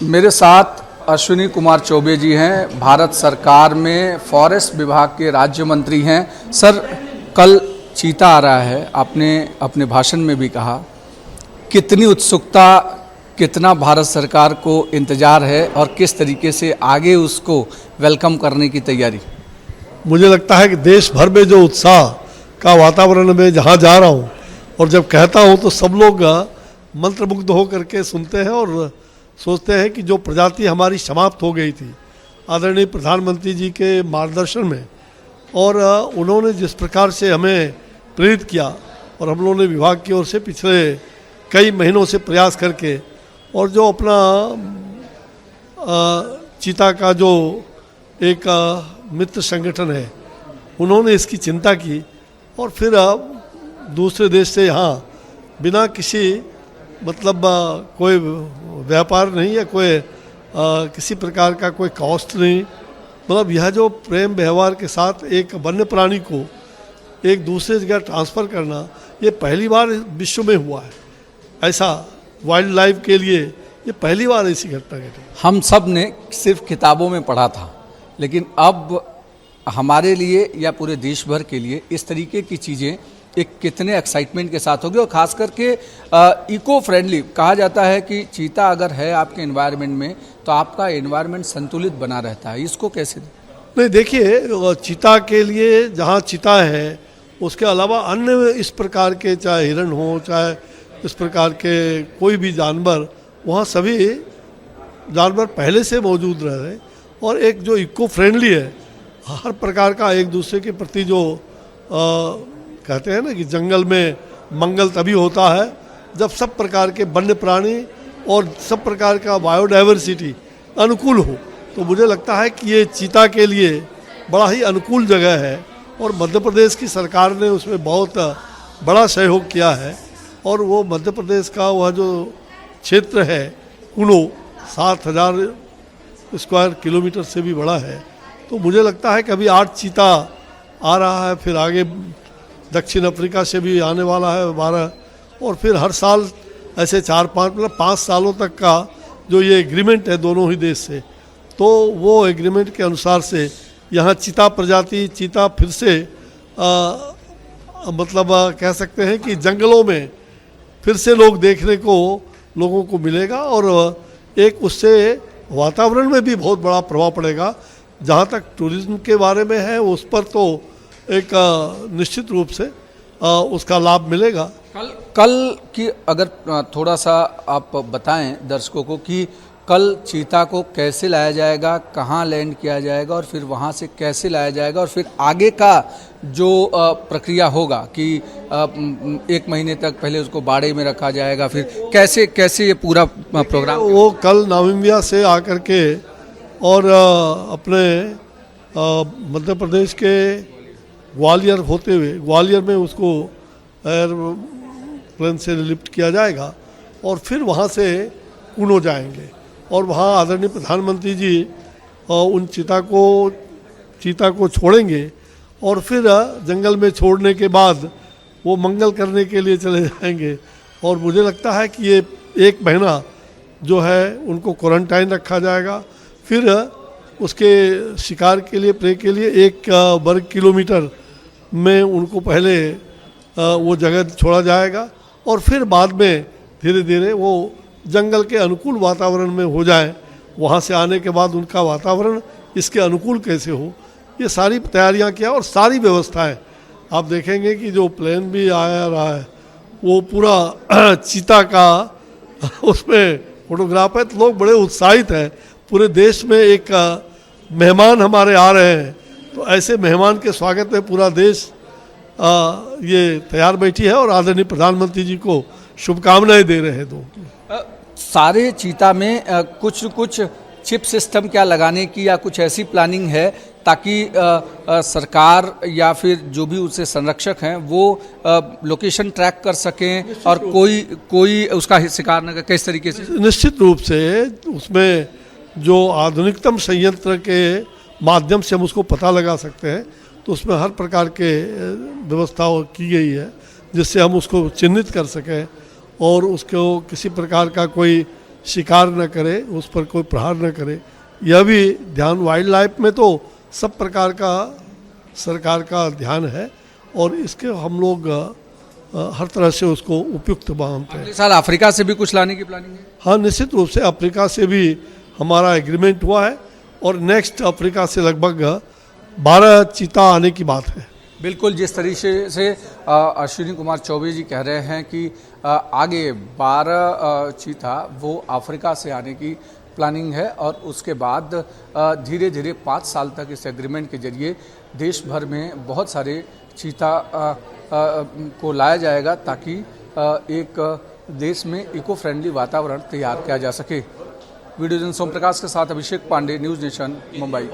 मेरे साथ अश्विनी कुमार चौबे जी हैं, भारत सरकार में फॉरेस्ट विभाग के राज्य मंत्री हैं। सर, कल चीता आ रहा है, आपने अपने भाषण में भी कहा, कितनी उत्सुकता, कितना भारत सरकार को इंतज़ार है और किस तरीके से आगे उसको वेलकम करने की तैयारी? मुझे लगता है कि देश भर में जो उत्साह का वातावरण में जहाँ जा रहा हूँ और जब कहता हूँ तो सब लोग मंत्रमुग्ध होकर के सुनते हैं और सोचते हैं कि जो प्रजाति हमारी समाप्त हो गई थी आदरणीय प्रधानमंत्री जी के मार्गदर्शन में, और उन्होंने जिस प्रकार से हमें प्रेरित किया और हम लोगों ने विभाग की ओर से पिछले कई महीनों से प्रयास करके और जो अपना चीता का जो एक मित्र संगठन है उन्होंने इसकी चिंता की और फिर दूसरे देश से यहाँ बिना किसी मतलब कोई व्यापार नहीं या कोई किसी प्रकार का कोई कॉस्ट नहीं, मतलब यह जो प्रेम व्यवहार के साथ एक वन्य प्राणी को एक दूसरे जगह ट्रांसफ़र करना, ये पहली बार विश्व में हुआ है। ऐसा वाइल्ड लाइफ के लिए ये पहली बार ऐसी घटना घटी। हम सब ने सिर्फ किताबों में पढ़ा था, लेकिन अब हमारे लिए या पूरे देश भर के लिए इस तरीके की चीज़ें एक कितने एक्साइटमेंट के साथ होगी, और ख़ास करके इको फ्रेंडली कहा जाता है कि चीता अगर है आपके एनवायरनमेंट में तो आपका एनवायरनमेंट संतुलित बना रहता है। इसको कैसे? नहीं, देखिए, चीता के लिए जहाँ चीता है उसके अलावा अन्य इस प्रकार के, चाहे हिरण हो चाहे इस प्रकार के कोई भी जानवर, वहाँ सभी जानवर पहले से मौजूद रह रहे और एक जो इको फ्रेंडली है, हर प्रकार का एक दूसरे के प्रति जो कहते हैं ना कि जंगल में मंगल तभी होता है जब सब प्रकार के वन्य प्राणी और सब प्रकार का बायोडाइवर्सिटी अनुकूल हो। तो मुझे लगता है कि ये चीता के लिए बड़ा ही अनुकूल जगह है और मध्य प्रदेश की सरकार ने उसमें बहुत बड़ा सहयोग किया है। और वो मध्य प्रदेश का वह जो क्षेत्र है कुनो 7,000 स्क्वायर किलोमीटर से भी बड़ा है। तो मुझे लगता है कि अभी 8 चीता आ रहा है, फिर आगे दक्षिण अफ्रीका से भी आने वाला है 12, और फिर हर साल ऐसे 4-5 मतलब 5 सालों तक का जो ये एग्रीमेंट है दोनों ही देश से, तो वो एग्रीमेंट के अनुसार से यहाँ चीता प्रजाति, चीता फिर से मतलब कह सकते हैं कि जंगलों में फिर से लोग देखने को लोगों को मिलेगा और एक उससे वातावरण में भी बहुत बड़ा प्रभाव पड़ेगा। जहाँ तक टूरिज्म के बारे में है उस पर तो एक निश्चित रूप से उसका लाभ मिलेगा। कल की अगर थोड़ा सा आप बताएं दर्शकों को कि कल चीता को कैसे लाया जाएगा, कहाँ लैंड किया जाएगा और फिर वहाँ से कैसे लाया जाएगा, और फिर आगे का जो प्रक्रिया होगा कि 1 महीने तक पहले उसको बाड़े में रखा जाएगा, फिर कैसे कैसे ये पूरा प्रोग्राम? वो कल नामीबिया से आकर के और अपने मध्य प्रदेश के ग्वालियर होते हुए ग्वालियर में उसको एयरप्लेन से लिफ्ट किया जाएगा और फिर वहाँ से कुनो जाएंगे और वहाँ आदरणीय प्रधानमंत्री जी उन चीता को छोड़ेंगे और फिर जंगल में छोड़ने के बाद वो मंगल करने के लिए चले जाएंगे। और मुझे लगता है कि ये 1 महीना जो है उनको क्वारंटाइन रखा जाएगा। फिर उसके शिकार के लिए, प्रे के लिए 1 वर्ग किलोमीटर में उनको पहले वो जगह छोड़ा जाएगा और फिर बाद में धीरे धीरे वो जंगल के अनुकूल वातावरण में हो जाए। वहाँ से आने के बाद उनका वातावरण इसके अनुकूल कैसे हो, ये सारी तैयारियाँ किया और सारी व्यवस्थाएं आप देखेंगे कि जो प्लेन भी आया रहा है वो पूरा चीता का उसमें फोटोग्राफ है। तो लोग बड़े उत्साहित हैं, पूरे देश में एक मेहमान हमारे आ रहे हैं, तो ऐसे मेहमान के स्वागत में पूरा देश ये तैयार बैठी है और आदरणीय प्रधानमंत्री जी को शुभकामनाएं दे रहे हैं। सारे चीता में कुछ चिप सिस्टम क्या लगाने की या कुछ ऐसी प्लानिंग है ताकि सरकार या फिर जो भी उससे संरक्षक हैं वो लोकेशन ट्रैक कर सकें और कोई उसका शिकार न करे? किस तरीके से? निश्चित रूप से उसमें जो आधुनिकतम संयंत्र के माध्यम से हम उसको पता लगा सकते हैं, तो उसमें हर प्रकार के व्यवस्था की गई है जिससे हम उसको चिन्हित कर सकें और उसको किसी प्रकार का कोई शिकार न करे, उस पर कोई प्रहार न करे। यह भी ध्यान वाइल्ड लाइफ में तो सब प्रकार का सरकार का ध्यान है और इसके हम लोग हर तरह से उसको उपयुक्त मानते हैं। अगले साल अफ्रीका से भी कुछ लाने की प्लानिंग है? हाँ, निश्चित रूप से अफ्रीका से भी हमारा एग्रीमेंट हुआ है और नेक्स्ट अफ्रीका से लगभग 12 चीता आने की बात है। बिल्कुल, जिस तरीके से अश्विनी कुमार चौबे जी कह रहे हैं कि आगे 12 चीता वो अफ्रीका से आने की प्लानिंग है और उसके बाद धीरे धीरे 5 साल तक इस एग्रीमेंट के जरिए देश भर में बहुत सारे चीता को लाया जाएगा ताकि एक देश में इको फ्रेंडली वातावरण तैयार किया जा सके। वीडियो जर्नलिस्ट सोम प्रकाश के साथ अभिषेक पांडे, न्यूज़ नेशन, मुंबई।